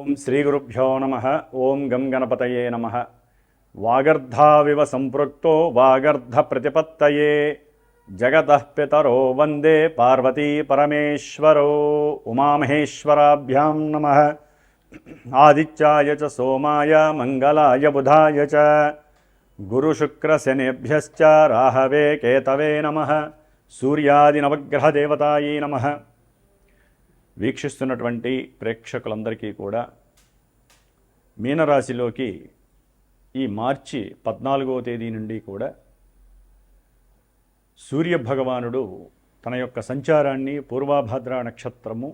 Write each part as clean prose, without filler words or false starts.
ఓం శ్రీ గురుభ్యో నమః. ఓం గం గణపతయే నమః. వాగర్ధావివ సంపృక్తో వాగర్ధ ప్రతిపత్తయే జగతః పితరో వందే పార్వతీ పరమేశ్వరో. ఉమామహేశ్వరాభ్యాం నమః. ఆదిత్యాయ చ సోమాయ మంగళాయ బుధాయ చ గురుశుక్రశనేభ్యశ్చ రాహవే కేతవే నమః. సూర్యాది నవగ్రహ దేవతాయే నమః. వీక్షిస్తున్నటువంటి ప్రేక్షకులందరికీ కూడా మీనరాశిలోకి ఈ మార్చి 14వ తేదీ నుండి కూడా సూర్యభగవానుడు తన యొక్క సంచారాన్ని పూర్వాభాద్ర నక్షత్రము,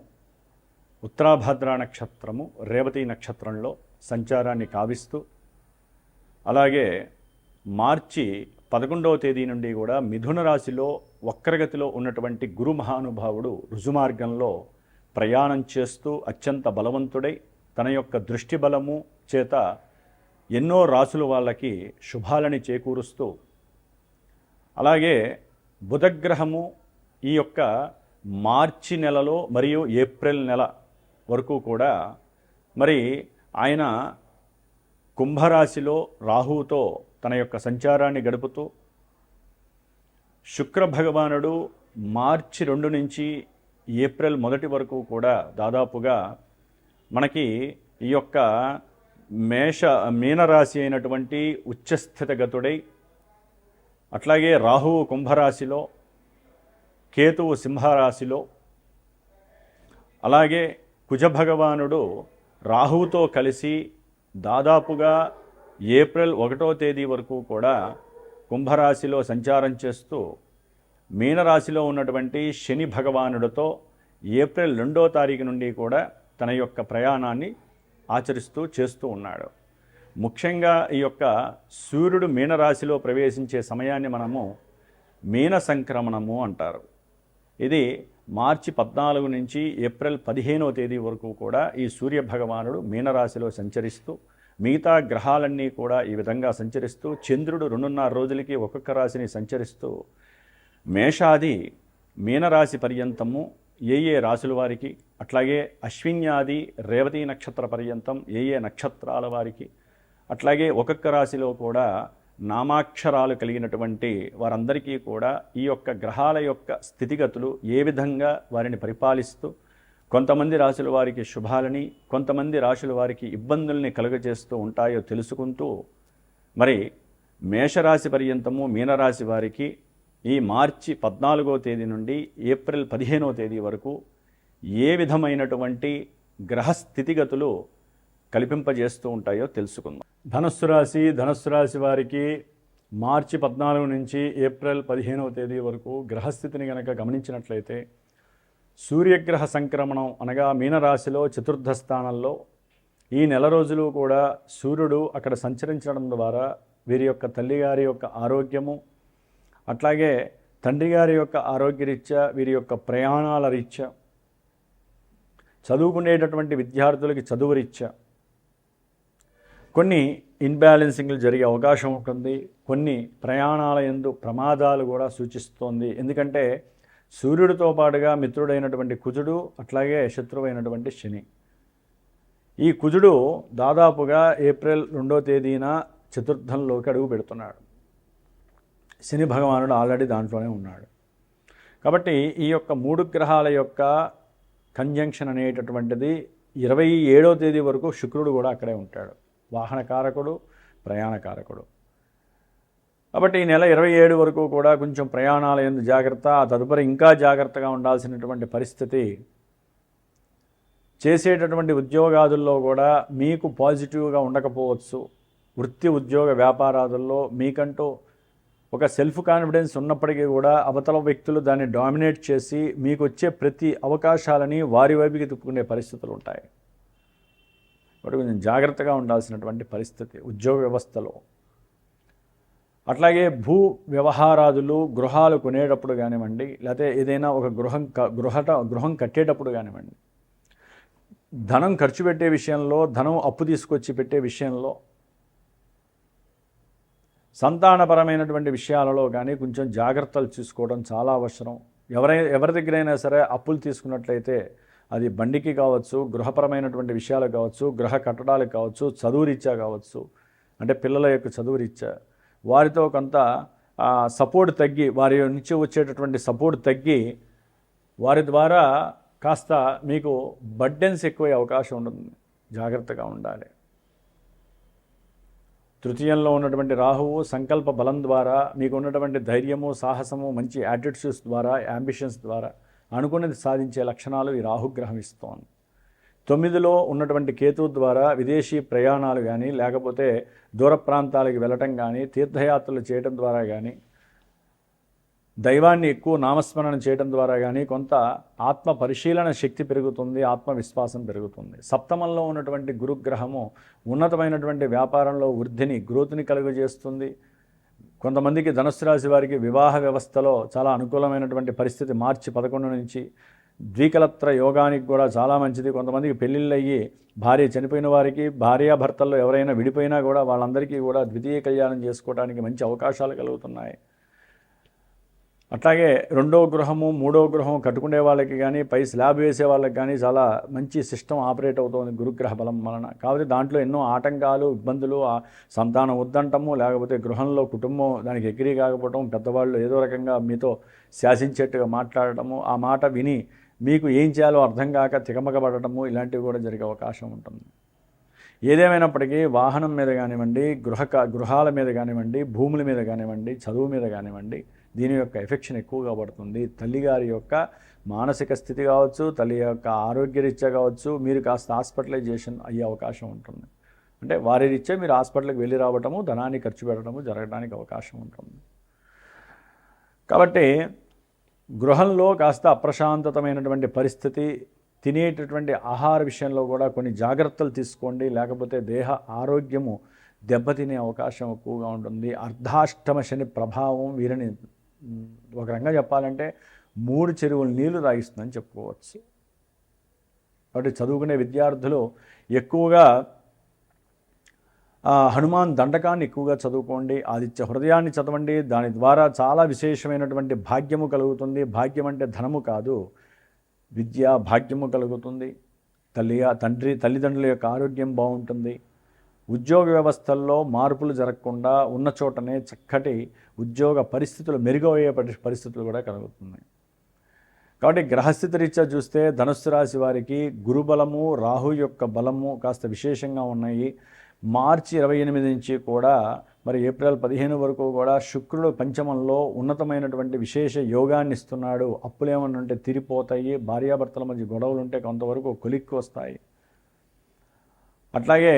ఉత్తరాభాద్ర నక్షత్రము, రేవతి నక్షత్రంలో సంచారాన్ని కావిస్తూ, అలాగే మార్చి 11వ తేదీ నుండి కూడా మిథున రాశిలో వక్రగతిలో ఉన్నటువంటి గురు మహానుభావుడు రుజుమార్గంలో ప్రయాణం చేస్తూ అత్యంత బలవంతుడై తన యొక్క దృష్టి బలము చేత ఎన్నో రాసుల వాళ్ళకి శుభాలని చేకూరుస్తూ, అలాగే బుధగ్రహము ఈ యొక్క మార్చి నెలలో మరియు ఏప్రిల్ నెల వరకు కూడా మరి ఆయన కుంభరాశిలో రాహువుతో తన యొక్క సంచారాన్ని గడుపుతూ, శుక్ర భగవానుడు మార్చి 2 నుంచి ఏప్రిల్ 1 వరకు కూడా దాదాపుగా మనకి ఈ యొక్క మీనరాశి అయినటువంటి ఉచ్చస్థితగతుడై, అట్లాగే రాహువు కుంభరాశిలో, కేతువు సింహరాశిలో, అలాగే కుజభగవానుడు రాహువుతో కలిసి దాదాపుగా ఏప్రిల్ 1వ తేదీ వరకు కూడా కుంభరాశిలో సంచారం చేస్తూ, మీనరాశిలో ఉన్నటువంటి శని భగవానుడితో ఏప్రిల్ 2వ తారీఖు నుండి కూడా తన యొక్క ప్రయాణాన్ని ఆచరిస్తూ చేస్తూ ఉన్నాడు. ముఖ్యంగా ఈ యొక్క సూర్యుడు మీనరాశిలో ప్రవేశించే సమయాన్ని మనము మీన సంక్రమణము అంటారు. ఇది మార్చి 14 నుంచి ఏప్రిల్ 15వ తేదీ వరకు కూడా ఈ సూర్య భగవానుడు మీనరాశిలో సంచరిస్తూ, మిగతా గ్రహాలన్నీ కూడా ఈ విధంగా సంచరిస్తూ, చంద్రుడు 2.5 రోజులకి ఒక్కొక్క రాశిని సంచరిస్తూ మేషాది మీనరాశి పర్యంతము ఏ రాశుల వారికి, అట్లాగే అశ్విన్యాది రేవతి నక్షత్ర పర్యంతం ఏ నక్షత్రాల వారికి, అట్లాగే ఒక్కొక్క రాశిలో కూడా నామాక్షరాలు కలిగినటువంటి వారందరికీ కూడా ఈ యొక్క గ్రహాల యొక్క స్థితిగతులు ఏ విధంగా వారిని పరిపాలిస్తూ, కొంతమంది రాశుల వారికి శుభాలని, కొంతమంది రాశుల వారికి ఇబ్బందుల్ని కలుగజేస్తూ ఉంటాయో తెలుసుకుంటూ, మరి మేషరాశి పర్యంతము మీనరాశి వారికి ఈ మార్చి 14వ తేదీ నుండి ఏప్రిల్ 15వ తేదీ వరకు ఏ విధమైనటువంటి గ్రహ స్థితిగతులు కల్పింపజేస్తూ ఉంటాయో తెలుసుకుందాం. ధనుస్సు రాశి వారికి మార్చి 14 నుంచి ఏప్రిల్ 15వ తేదీ వరకు గ్రహస్థితిని కనుక గమనించినట్లయితే, సూర్యగ్రహ సంక్రమణం అనగా మీనరాశిలో 4థ స్థానంలో ఈ నెల రోజులు కూడా సూర్యుడు అక్కడ సంచరించడం ద్వారా వీరి యొక్క తల్లిగారి యొక్క ఆరోగ్యము, అట్లాగే తండ్రి గారి యొక్క ఆరోగ్యరీత్యా, వీరి యొక్క ప్రయాణాల రీత్యా, చదువుకునేటటువంటి విద్యార్థులకి చదువు రీత్యా కొన్ని ఇన్బ్యాలెన్సింగ్లు జరిగే అవకాశం ఉంటుంది. కొన్ని ప్రయాణాల యందు ప్రమాదాలు కూడా సూచిస్తోంది. ఎందుకంటే సూర్యుడితో పాటుగా మిత్రుడైనటువంటి కుజుడు, అట్లాగే శత్రువైనటువంటి శని. ఈ కుజుడు దాదాపుగా ఏప్రిల్ 2వ తేదీన చతుర్థంలోకి అడుగు పెడుతున్నాడు. శని భగవానుడు ఆల్రెడీ దాంట్లోనే ఉన్నాడు. కాబట్టి ఈ యొక్క 3 గ్రహాల యొక్క కంజంక్షన్ అనేటటువంటిది 27వ తేదీ వరకు శుక్రుడు కూడా అక్కడే ఉంటాడు. వాహనకారకుడు, ప్రయాణకారకుడు. కాబట్టి ఈ నెల 27 వరకు కూడా కొంచెం ప్రయాణాల యందు జాగ్రత్త, ఆ తదుపరి ఇంకా జాగ్రత్తగా ఉండాల్సినటువంటి పరిస్థితి. చేసేటటువంటి ఉద్యోగాదుల్లో కూడా మీకు పాజిటివ్గా ఉండకపోవచ్చు. వృత్తి ఉద్యోగ వ్యాపారాదుల్లో మీకంటూ ఒక సెల్ఫ్ కాన్ఫిడెన్స్ ఉన్నప్పటికీ కూడా అవతల వ్యక్తులు దాన్ని డామినేట్ చేసి మీకు వచ్చే ప్రతి అవకాశాలని వారి వైపుకి తిప్పుకునే పరిస్థితులు ఉంటాయి. కాబట్టి కొంచెం జాగ్రత్తగా ఉండాల్సినటువంటి పరిస్థితి ఉద్యోగ వ్యవస్థలో. అట్లాగే భూ వ్యవహారాదులు, గృహాలు కొనేటప్పుడు కానివ్వండి, లేకపోతే ఏదైనా ఒక గృహం కట్టేటప్పుడు కానివ్వండి, ధనం ఖర్చు పెట్టే విషయంలో, ధనం అప్పు తీసుకొచ్చి పెట్టే విషయంలో, సంతానపరమైనటువంటి విషయాలలో కానీ కొంచెం జాగ్రత్తలు తీసుకోవడం చాలా అవసరం. ఎవరి దగ్గరైనా సరే అప్పులు తీసుకున్నట్లయితే అది బండికి కావచ్చు, గృహపరమైనటువంటి విషయాలకు కావచ్చు, గృహ కట్టడాలకు కావచ్చు, చదువు రీత్యా కావచ్చు, అంటే పిల్లల యొక్క చదువు రీత్యా వారితో కొంత సపోర్ట్ తగ్గి, వారి నుంచి వచ్చేటటువంటి సపోర్ట్ తగ్గి వారి ద్వారా కాస్త మీకు బర్డెన్స్ ఎక్కువే అవకాశం ఉంటుంది. జాగ్రత్తగా ఉండాలి. తృతీయంలో ఉన్నటువంటి రాహువు సంకల్ప బలం ద్వారా మీకు ఉన్నటువంటి ధైర్యము, సాహసము, మంచి యాటిట్యూడ్స్ ద్వారా, యాంబిషన్స్ ద్వారా అనుకున్నది సాధించే లక్షణాలు ఈ రాహుగ్రహం ఇస్తోంది. 9లో ఉన్నటువంటి కేతువు ద్వారా విదేశీ ప్రయాణాలు కానీ, లేకపోతే దూర ప్రాంతాలకు వెళ్ళటం కానీ, తీర్థయాత్రలు చేయడం ద్వారా కానీ, దైవాన్ని ఎక్కువ నామస్మరణ చేయడం ద్వారా కానీ కొంత ఆత్మ పరిశీలన శక్తి పెరుగుతుంది, ఆత్మవిశ్వాసం పెరుగుతుంది. సప్తమంలో ఉన్నటువంటి గురుగ్రహము ఉన్నతమైనటువంటి వ్యాపారంలో వృద్ధిని, గ్రోత్ని కలుగజేస్తుంది. కొంతమందికి ధనుస్సు రాశి వారికి వివాహ వ్యవస్థలో చాలా అనుకూలమైనటువంటి పరిస్థితి మార్చి 11 నుంచి ద్వికలత్ర యోగానికి కూడా చాలా మంచిది. కొంతమందికి పెళ్ళిళ్ళు అయ్యి భార్య చనిపోయిన వారికి, భార్యాభర్తల్లో ఎవరైనా విడిపోయినా కూడా వాళ్ళందరికీ కూడా ద్వితీయ కళ్యాణం చేసుకోవడానికి మంచి అవకాశాలు కలుగుతున్నాయి. అట్లాగే 2వ గృహము, 3వ గృహం కట్టుకునే వాళ్ళకి కానీ, పై స్లాబ్ వేసే వాళ్ళకి కానీ చాలా మంచి సిస్టమ్ ఆపరేట్ అవుతుంది గురుగ్రహ బలం వలన. కాబట్టి దాంట్లో ఎన్నో ఆటంకాలు, ఇబ్బందులు, సంతానం వద్దంటము, లేకపోతే గృహంలో కుటుంబం దానికి ఎగిరి కాకపోవటం, పెద్దవాళ్ళు ఏదో రకంగా మీతో శాసించేట్టుగా మాట్లాడటము, ఆ మాట విని మీకు ఏం చేయాలో అర్థం కాక తికమకబడటము, ఇలాంటివి కూడా జరిగే అవకాశం ఉంటుంది. ఏదేమైనప్పటికీ వాహనం మీద కానివ్వండి, గృహాల మీద కానివ్వండి, భూముల మీద కానివ్వండి, చదువు మీద కానివ్వండి, దీని యొక్క ఎఫెక్షన్ ఎక్కువగా పడుతుంది. తల్లిగారి యొక్క మానసిక స్థితి కావచ్చు, తల్లి యొక్క ఆరోగ్యరీత్యా కావచ్చు, మీరు కాస్త హాస్పిటలైజేషన్ అయ్యే అవకాశం ఉంటుంది. అంటే వారి రీత్యా మీరు హాస్పిటల్కి వెళ్ళి రావటము, ధనాన్ని ఖర్చు పెట్టడము జరగడానికి అవకాశం ఉంటుంది. కాబట్టి గృహంలో కాస్త అప్రశాంతతమైనటువంటి పరిస్థితి, తినేటటువంటి ఆహార విషయంలో కూడా కొన్ని జాగ్రత్తలు తీసుకోండి, లేకపోతే దేహ ఆరోగ్యము దెబ్బతినే అవకాశం ఎక్కువగా ఉంటుంది. అర్ధాష్టమ శని ప్రభావం వీరిని ఒక రకంగా చెప్పాలంటే 3 చెరువుల నీళ్లు తాగిస్తుందని చెప్పుకోవచ్చు. కాబట్టి చదువుకునే విద్యార్థులు ఎక్కువగా హనుమాన్ దండకాన్ని ఎక్కువగా చదువుకోండి, ఆదిత్య హృదయాన్ని చదవండి. దాని ద్వారా చాలా విశేషమైనటువంటి భాగ్యము కలుగుతుంది. భాగ్యం అంటే ధనము కాదు, విద్య భాగ్యము కలుగుతుంది. తల్లిదండ్రుల యొక్క ఆరోగ్యం బాగుంటుంది. ఉద్యోగ వ్యవస్థల్లో మార్పులు జరగకుండా ఉన్న చోటనే చక్కటి ఉద్యోగ పరిస్థితులు మెరుగయ్యే పరిస్థితులు కూడా కలుగుతున్నాయి. కాబట్టి గ్రహస్థితి రీత్యా చూస్తే ధనుస్సు రాశి వారికి గురుబలము, రాహు యొక్క బలము కాస్త విశేషంగా ఉన్నాయి. మార్చి 28 నుంచి కూడా మరి ఏప్రిల్ 15 వరకు కూడా శుక్రుడు పంచమంలో ఉన్నతమైనటువంటి విశేష యోగాన్ని ఇస్తున్నాడు. అప్పులు ఏమన్నా ఉంటే తీరిపోతాయి, భార్యాభర్తల మధ్య గొడవలు ఉంటే కొంతవరకు కొలిక్కి వస్తాయి. అట్లాగే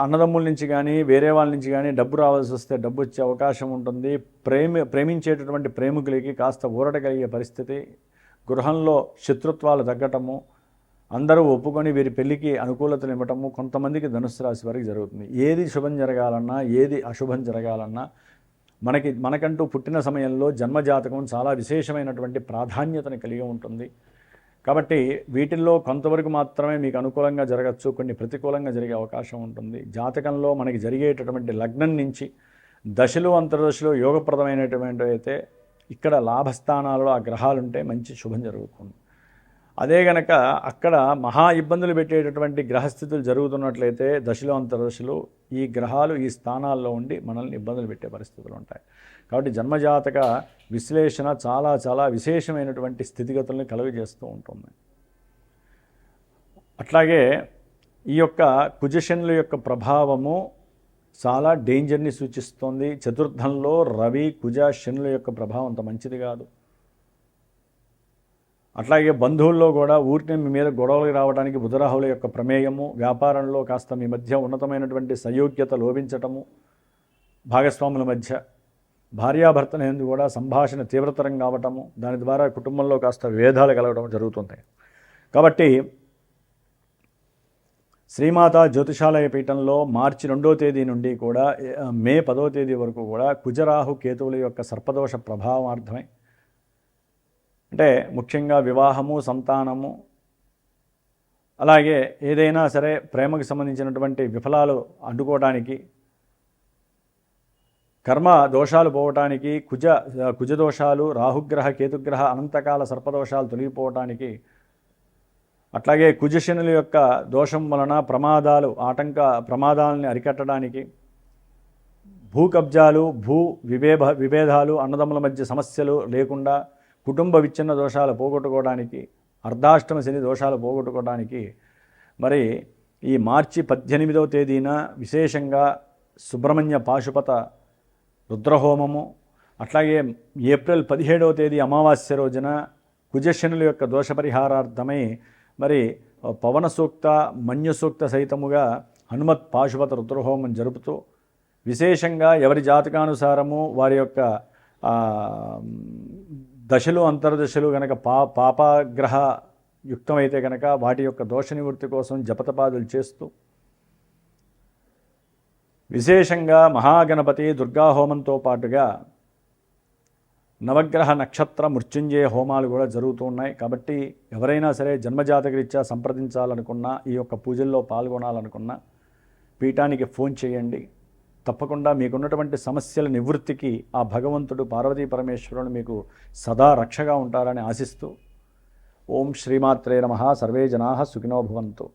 అన్నదమ్ముల నుంచి కానీ, వేరే వాళ్ళ నుంచి కానీ డబ్బు రావాల్సి వస్తే డబ్బు వచ్చే అవకాశం ఉంటుంది. ప్రేమించేటటువంటి ప్రేమికులకి కాస్త ఊరట కలిగే పరిస్థితి, గృహంలో శత్రుత్వాలు తగ్గటము, అందరూ ఒప్పుకొని వీరి పెళ్లికి అనుకూలతలు ఇవ్వటము కొంతమందికి ధనుస్సు రాశి వారికి జరుగుతుంది. ఏది శుభం జరగాలన్నా, ఏది అశుభం జరగాలన్నా మనకంటూ పుట్టిన సమయంలో జన్మజాతకం చాలా విశేషమైనటువంటి ప్రాధాన్యతను కలిగి ఉంటుంది. కాబట్టి వీటిల్లో కొంతవరకు మాత్రమే మీకు అనుకూలంగా జరగచ్చు, కొన్ని ప్రతికూలంగా జరిగే అవకాశం ఉంటుంది. జాతకంలో మనకి జరిగేటటువంటి లగ్నం నుంచి దశలు, అంతర్దశలు యోగప్రదమైనటువంటి అయితే ఇక్కడ లాభస్థానాలలో ఆ గ్రహాలుంటే మంచి శుభం జరుగుతుంది. అదే గనక అక్కడ మహా ఇబ్బందులు పెట్టేటటువంటి గ్రహస్థితులు జరుగుతున్నట్లయితే దశలు, అంతర్దశలు ఈ గ్రహాలు ఈ స్థానాల్లో ఉండి మనల్ని ఇబ్బందులు పెట్టే పరిస్థితులు ఉంటాయి. కాబట్టి జన్మజాతక విశ్లేషణ చాలా చాలా విశేషమైనటువంటి స్థితిగతుల్ని కలుగజేస్తూ ఉంటుంది. అట్లాగే ఈ యొక్క కుజశనుల యొక్క ప్రభావము చాలా డేంజర్ని సూచిస్తోంది. చతుర్థంలో రవి, కుజ, శనుల యొక్క ప్రభావం అంత మంచిది కాదు. అట్లాగే బంధువుల్లో కూడా ఊరిని మీ మీద గొడవలు రావడానికి బుధరాహుల యొక్క ప్రమేయము, వ్యాపారంలో కాస్త మీ మధ్య ఉన్నతమైనటువంటి సయోగ్యత లోపించటము, భాగస్వాముల మధ్య భార్యాభర్తలందు కూడా సంభాషణ తీవ్రతరం కావటము, దాని ద్వారా కుటుంబంలో కాస్త విభేదాలు కలగడం జరుగుతుంది. కాబట్టి శ్రీమాత జ్యోతిషాలయ పీఠంలో మార్చి 2వ తేదీ నుండి కూడా మే 10వ తేదీ వరకు కూడా కుజరాహు కేతువుల యొక్క సర్పదోష ప్రభావార్థమై, అంటే ముఖ్యంగా వివాహము, సంతానము, అలాగే ఏదైనా సరే ప్రేమకు సంబంధించినటువంటి విఫలాలు అడ్డుకోవడానికి, కర్మ దోషాలు పోవటానికి, కుజదోషాలు, రాహుగ్రహ, కేతుగ్రహ అనంతకాల సర్పదోషాలు తొలగిపోవటానికి అట్లాగే కుజశనుల యొక్క దోషం వలన ప్రమాదాలని అరికట్టడానికి, భూ కబ్జాలు, విభేదాలు, అన్నదమ్ముల మధ్య సమస్యలు లేకుండా, కుటుంబ విచ్ఛిన్న దోషాలు పోగొట్టుకోవడానికి, అర్ధాష్టమ శని దోషాలు పోగొట్టుకోవడానికి మరి ఈ మార్చి 18వ తేదీన విశేషంగా సుబ్రహ్మణ్య పాశుపత రుద్రహోమము, అట్లాగే ఏప్రిల్ 17వ తేదీ అమావాస్య రోజున కుజశనుల యొక్క దోష పరిహారార్థమై మరి పవన సూక్త, మన్యు సూక్త సహితముగా హనుమత్ పాశుపత రుద్రహోమం జరుపుతూ విశేషంగా ఎవరి జాతకానుసారము వారి యొక్క దశలు అంతర్దశలు కనుక పాపగ్రహ యుక్తమైతే కనుక వాటి యొక్క దోష నివృత్తి కోసం జపతపాదులు చేస్తూ విశేషంగా మహాగణపతి దుర్గాహోమంతో పాటుగా నవగ్రహ నక్షత్ర మృత్యుంజయ హోమాలు కూడా జరుగుతూ ఉన్నాయి. కాబట్టి ఎవరైనా సరే జన్మజాతకరీత్యా సంప్రదించాలనుకున్నా, ఈ యొక్క పూజల్లో పాల్గొనాలనుకున్నా పీఠానికి ఫోన్ చేయండి. తప్పకుండా మీకున్నటువంటి సమస్యల నివృత్తికి ఆ భగవంతుడు పార్వతీ పరమేశ్వరుడు మీకు సదా రక్షగా ఉంటారని ఆశిస్తూ ఓం శ్రీమాత్రే నమః. సర్వే జనాః సుఖినో భవంతు.